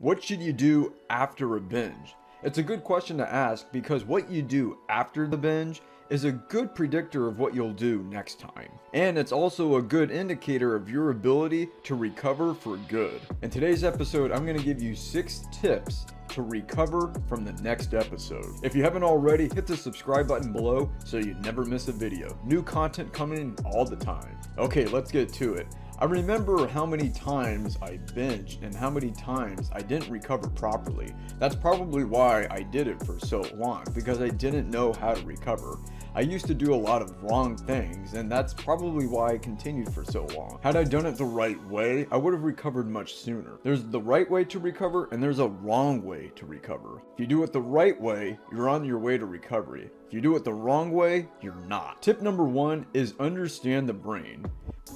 What should you do after a binge? It's a good question to ask because what you do after the binge is a good predictor of what you'll do next time. And it's also a good indicator of your ability to recover for good. In today's episode, I'm going to give you 6 tips to recover from the next episode. If you haven't already, hit the subscribe button below so you never miss a video. New content coming in all the time. Okay, let's get to it. I remember how many times I binged and how many times I didn't recover properly. That's probably why I did it for so long, because I didn't know how to recover. I used to do a lot of wrong things, and that's probably why I continued for so long. Had I done it the right way, I would have recovered much sooner. There's the right way to recover, and there's a wrong way to recover. If you do it the right way, you're on your way to recovery. If you do it the wrong way, you're not. Tip number 1 is understand the brain.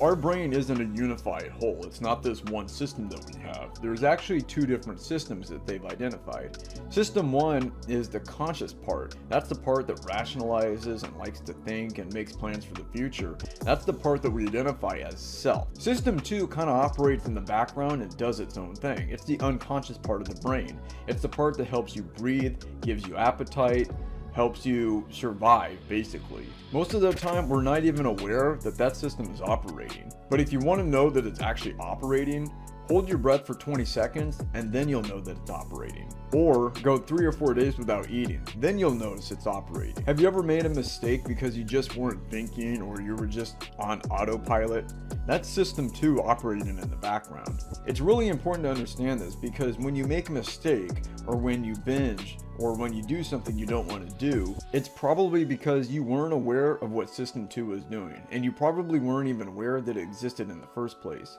Our brain isn't a unified whole. It's not this one system that we have. There's actually 2 different systems that they've identified. System 1 is the conscious part. That's the part that rationalizes and likes to think and makes plans for the future. That's the part that we identify as self. System 2 kind of operates in the background and does its own thing. It's the unconscious part of the brain. It's the part that helps you breathe, gives you appetite, helps you survive, basically. Most of the time, we're not even aware that that system is operating. But if you want to know that it's actually operating, hold your breath for 20 seconds and then you'll know that it's operating. Or go 3 or 4 days without eating, then you'll notice it's operating. Have you ever made a mistake because you just weren't thinking or you were just on autopilot? That's system 2 operating in the background. It's really important to understand this because when you make a mistake or when you binge or when you do something you don't want to do, it's probably because you weren't aware of what system 2 was doing, and you probably weren't even aware that it existed in the first place.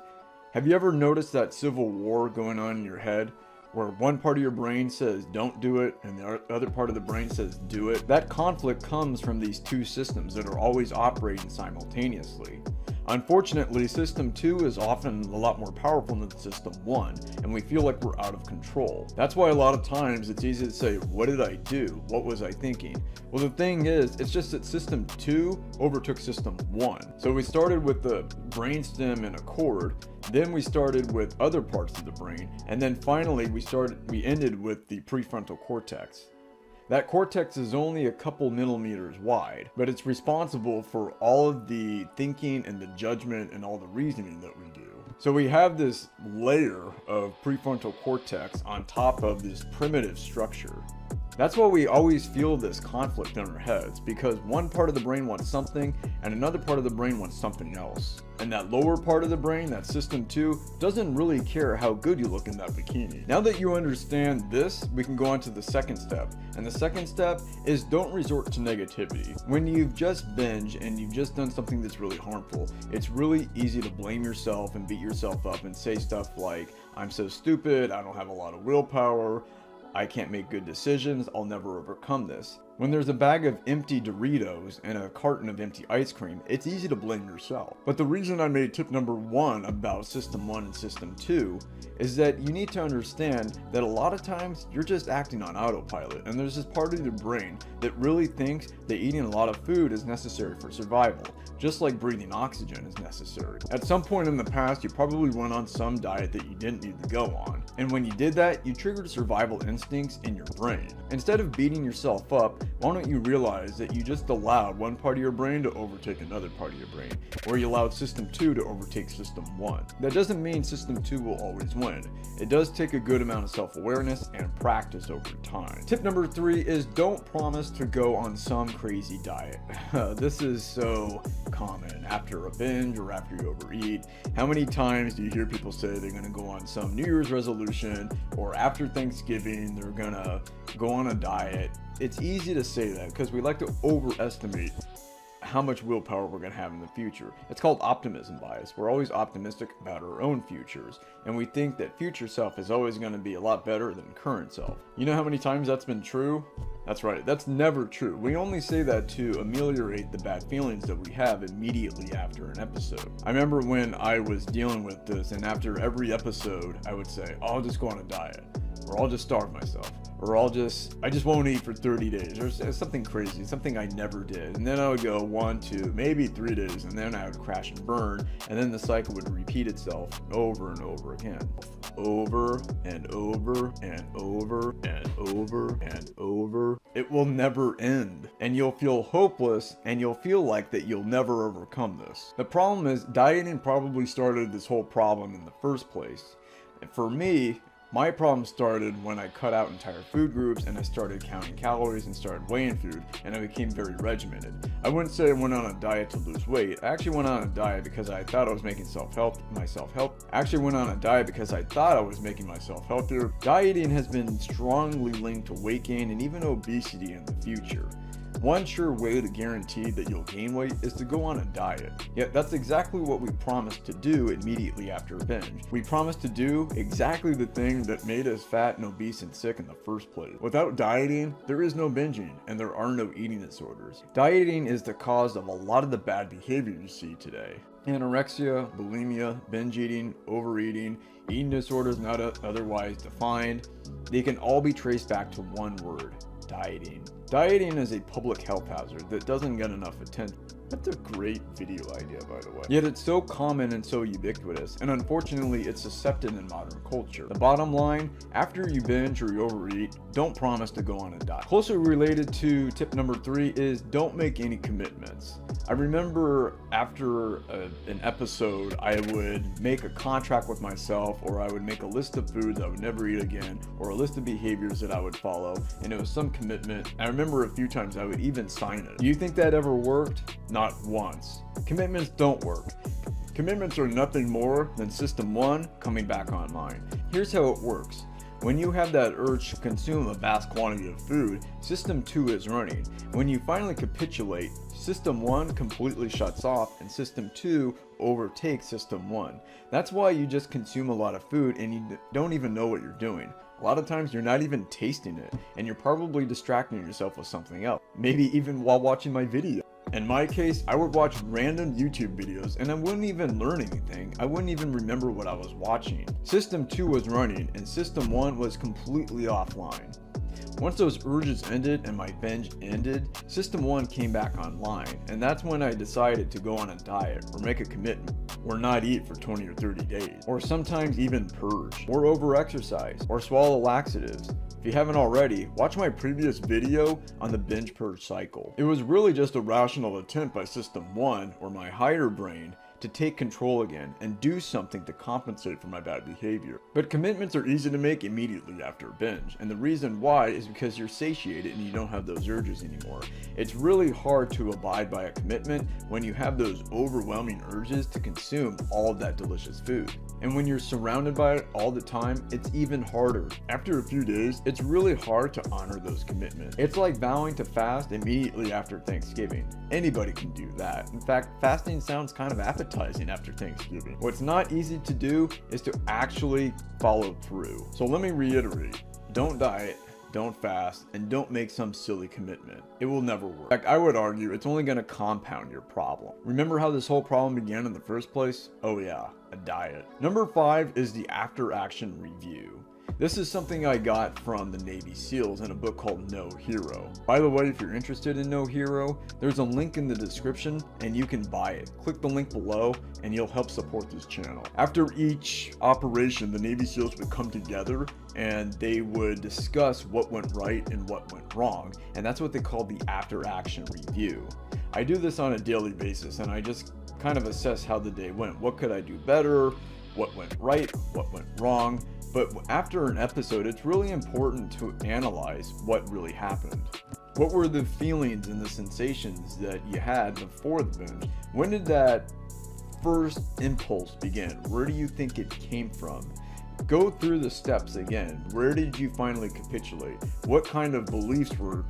Have you ever noticed that civil war going on in your head where one part of your brain says don't do it and the other part of the brain says do it? That conflict comes from these 2 systems that are always operating simultaneously. Unfortunately, system 2 is often a lot more powerful than system 1, and we feel like we're out of control. That's why a lot of times it's easy to say, what did I do? What was I thinking? Well, the thing is, it's just that system 2 overtook system 1. So we started with the brainstem and a cord, then we started with other parts of the brain, and then finally we ended with the prefrontal cortex. That cortex is only a couple millimeters wide, but it's responsible for all of the thinking and the judgment and all the reasoning that we do. So we have this layer of prefrontal cortex on top of this primitive structure. That's why we always feel this conflict in our heads, because one part of the brain wants something and another part of the brain wants something else. And that lower part of the brain, that system 2, doesn't really care how good you look in that bikini. Now that you understand this, we can go on to the second step. And the second step is don't resort to negativity. When you've just binged and you've just done something that's really harmful, it's really easy to blame yourself and beat yourself up and say stuff like, I'm so stupid, I don't have a lot of willpower, I can't make good decisions, I'll never overcome this. When there's a bag of empty Doritos and a carton of empty ice cream, it's easy to blame yourself. But the reason I made tip number 1 about system 1 and system 2 is that you need to understand that a lot of times you're just acting on autopilot, and there's this part of your brain that really thinks that eating a lot of food is necessary for survival, just like breathing oxygen is necessary. At some point in the past, you probably went on some diet that you didn't need to go on, and when you did that, you triggered survival instincts in your brain. Instead of beating yourself up, why don't you realize that you just allowed one part of your brain to overtake another part of your brain, or you allowed system 2 to overtake system 1. That doesn't mean system 2 will always win. It does take a good amount of self-awareness and practice over time. Tip number 3 is don't promise to go on some crazy diet. This is so common after a binge or after you overeat. How many times do you hear people say they're going to go on some New Year's resolution, or after Thanksgiving they're going to go on a diet? It's easy to say that because we like to overestimate how much willpower we're going to have in the future. It's called optimism bias. We're always optimistic about our own futures, and we think that future self is always going to be a lot better than current self. You know how many times that's been true? That's right, that's never true. We only say that to ameliorate the bad feelings that we have immediately after an episode. I remember when I was dealing with this, and after every episode I would say, oh, I'll just go on a diet. or I'll just starve myself, or I just won't eat for 30 days, or something crazy, something I never did. And then I would go 1, 2, maybe 3 days, and then I would crash and burn, and then the cycle would repeat itself over and over again. Over and over and over and over and over. It will never end, and you'll feel hopeless, and you'll feel like that you'll never overcome this. The problem is, dieting probably started this whole problem in the first place. And for me, my problem started when I cut out entire food groups and I started counting calories and started weighing food, and I became very regimented. I wouldn't say I went on a diet to lose weight. I actually went on a diet because I thought I was making myself healthier. Dieting has been strongly linked to weight gain and even obesity in the future. One sure way to guarantee that you'll gain weight is to go on a diet. Yet that's exactly what we promised to do immediately after a binge. We promised to do exactly the thing that made us fat and obese and sick in the first place. Without dieting, there is no binging, and there are no eating disorders. Dieting is the cause of a lot of the bad behavior you see today. Anorexia, bulimia, binge eating, overeating, eating disorders not otherwise defined, they can all be traced back to one word: dieting. Dieting is a public health hazard that doesn't get enough attention. That's a great video idea, by the way. Yet it's so common and so ubiquitous, and unfortunately it's accepted in modern culture. The bottom line, after you binge or you overeat, don't promise to go on a diet. Closely related to tip number 3 is don't make any commitments. I remember after an episode, I would make a contract with myself, or I would make a list of foods I would never eat again, or a list of behaviors that I would follow, and it was some commitment. I remember a few times I would even sign it. Do you think that ever worked? Not once. Commitments don't work. Commitments are nothing more than System 1 coming back online. Here's how it works. When you have that urge to consume a vast quantity of food, System 2 is running. When you finally capitulate, System 1 completely shuts off and System 2 overtakes System 1. That's why you just consume a lot of food and you don't even know what you're doing. A lot of times you're not even tasting it, and you're probably distracting yourself with something else, maybe even while watching my video. In my case, I would watch random YouTube videos and I wouldn't even learn anything. I wouldn't even remember what I was watching. System 2 was running and System 1 was completely offline. Once those urges ended and my binge ended, System 1 came back online, and that's when I decided to go on a diet or make a commitment, or not eat for 20 or 30 days, or sometimes even purge, or over-exercise, or swallow laxatives. If you haven't already, watch my previous video on the binge purge cycle. It was really just a rational attempt by System 1, or my higher brain, to take control again and do something to compensate for my bad behavior. But commitments are easy to make immediately after a binge, and the reason why is because you're satiated and you don't have those urges anymore. It's really hard to abide by a commitment when you have those overwhelming urges to consume all of that delicious food. And when you're surrounded by it all the time, it's even harder. After a few days, it's really hard to honor those commitments. It's like vowing to fast immediately after Thanksgiving. Anybody can do that. In fact, fasting sounds kind of appetizing after Thanksgiving. What's not easy to do is to actually follow through. So let me reiterate, don't diet, don't fast, and don't make some silly commitment. It will never work. In fact, I would argue it's only going to compound your problem. Remember how this whole problem began in the first place? Oh yeah, a diet. Number 5 is the after action review. This is something I got from the Navy SEALs in a book called No Hero. By the way, if you're interested in No Hero, there's a link in the description and you can buy it. Click the link below and you'll help support this channel. After each operation, the Navy SEALs would come together and they would discuss what went right and what went wrong. And that's what they call the after action review. I do this on a daily basis and I just kind of assess how the day went. What could I do better? What went right? What went wrong? But after an episode, it's really important to analyze what really happened. What were the feelings and the sensations that you had before the binge? When did that first impulse begin? Where do you think it came from? Go through the steps again. Where did you finally capitulate? What kind of beliefs were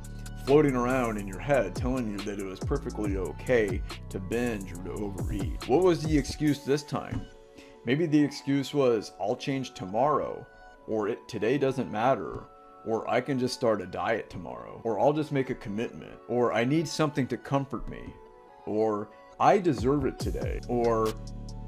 floating around in your head telling you that it was perfectly okay to binge or to overeat? What was the excuse this time? Maybe the excuse was, I'll change tomorrow, or today doesn't matter, or I can just start a diet tomorrow, or I'll just make a commitment, or I need something to comfort me, or I deserve it today, or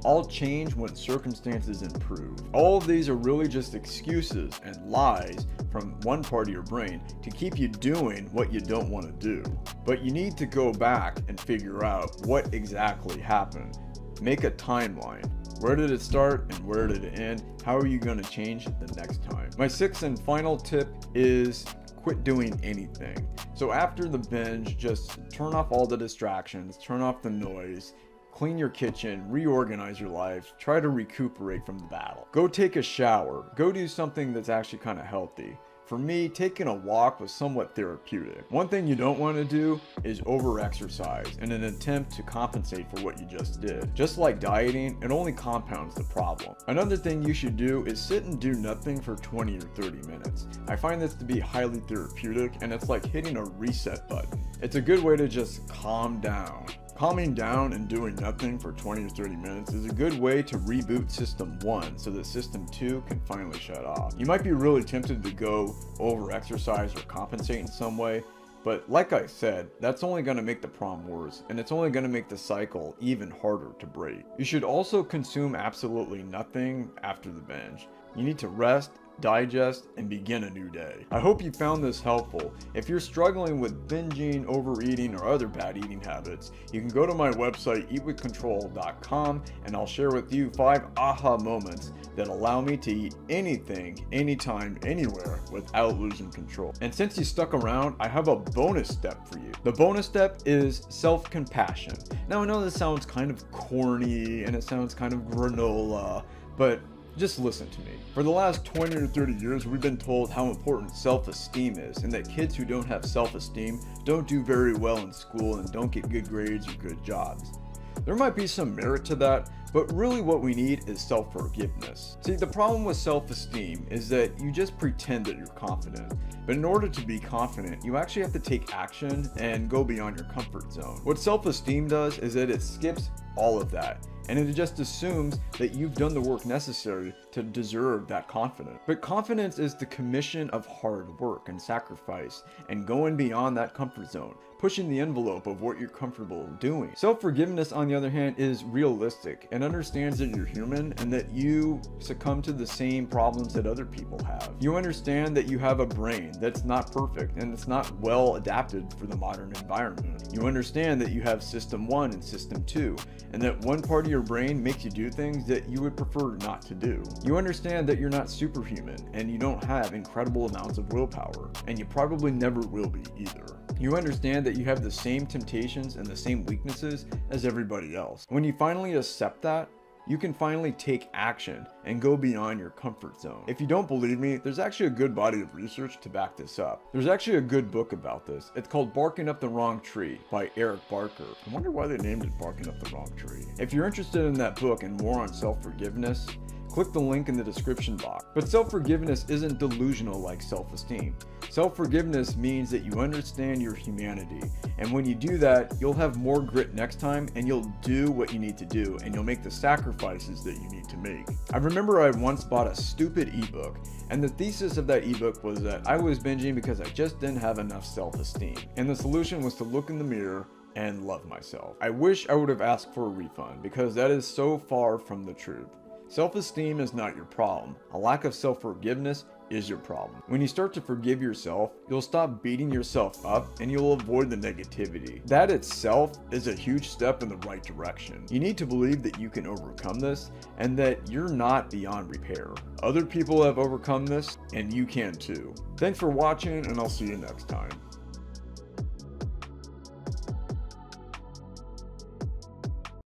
I'll change when circumstances improve. All of these are really just excuses and lies from one part of your brain to keep you doing what you don't want to do. But you need to go back and figure out what exactly happened. Make a timeline. Where did it start and where did it end? How are you going to change it the next time? My sixth and final tip is quit doing anything. So after the binge, just turn off all the distractions, turn off the noise, clean your kitchen, reorganize your life, try to recuperate from the battle. Go take a shower, go do something that's actually kind of healthy. For me, taking a walk was somewhat therapeutic. One thing you don't want to do is over-exercise in an attempt to compensate for what you just did. Just like dieting, it only compounds the problem. Another thing you should do is sit and do nothing for 20 or 30 minutes. I find this to be highly therapeutic, and it's like hitting a reset button. It's a good way to just calm down. Calming down and doing nothing for 20 or 30 minutes is a good way to reboot System 1 so that System 2 can finally shut off. You might be really tempted to go over-exercise or compensate in some way, but like I said, that's only going to make the problem worse, and it's only going to make the cycle even harder to break. You should also consume absolutely nothing after the binge. You need to rest, digest, and begin a new day. I hope you found this helpful. If you're struggling with binging, overeating, or other bad eating habits, you can go to my website eatwithcontrol.com and I'll share with you 5 aha moments that allow me to eat anything, anytime, anywhere without losing control. And since you stuck around, I have a bonus step for you. The bonus step is self-compassion. Now I know this sounds kind of corny and it sounds kind of granola, but just listen to me. For the last 20 or 30 years, we've been told how important self-esteem is, and that kids who don't have self-esteem don't do very well in school and don't get good grades or good jobs. There might be some merit to that, but really what we need is self-forgiveness. See, the problem with self-esteem is that you just pretend that you're confident. But in order to be confident, you actually have to take action and go beyond your comfort zone. What self-esteem does is that it skips all of that, and it just assumes that you've done the work necessary to deserve that confidence. But confidence is the commission of hard work and sacrifice and going beyond that comfort zone, pushing the envelope of what you're comfortable doing. Self-forgiveness, on the other hand, is realistic and understands that you're human and that you succumb to the same problems that other people have. You understand that you have a brain that's not perfect and it's not well adapted for the modern environment. You understand that you have System 1 and System 2, and that one part of your brain makes you do things that you would prefer not to do. You understand that you're not superhuman and you don't have incredible amounts of willpower, and you probably never will be either. You understand that you have the same temptations and the same weaknesses as everybody else. When you finally accept that, you can finally take action and go beyond your comfort zone. If you don't believe me, there's actually a good body of research to back this up. There's actually a good book about this. It's called Barking Up the Wrong Tree by Eric Barker. I wonder why they named it Barking Up the Wrong Tree. If you're interested in that book and more on self-forgiveness, click the link in the description box. But self-forgiveness isn't delusional like self-esteem. Self-forgiveness means that you understand your humanity, and when you do that, you'll have more grit next time, and you'll do what you need to do, and you'll make the sacrifices that you need to make. I remember I once bought a stupid ebook, and the thesis of that ebook was that I was binging because I just didn't have enough self-esteem, and the solution was to look in the mirror and love myself. I wish I would have asked for a refund, because that is so far from the truth. Self-esteem is not your problem. A lack of self-forgiveness is your problem. When you start to forgive yourself, you'll stop beating yourself up and you'll avoid the negativity. That itself is a huge step in the right direction. You need to believe that you can overcome this and that you're not beyond repair. Other people have overcome this and you can too. Thanks for watching, and I'll see you next time.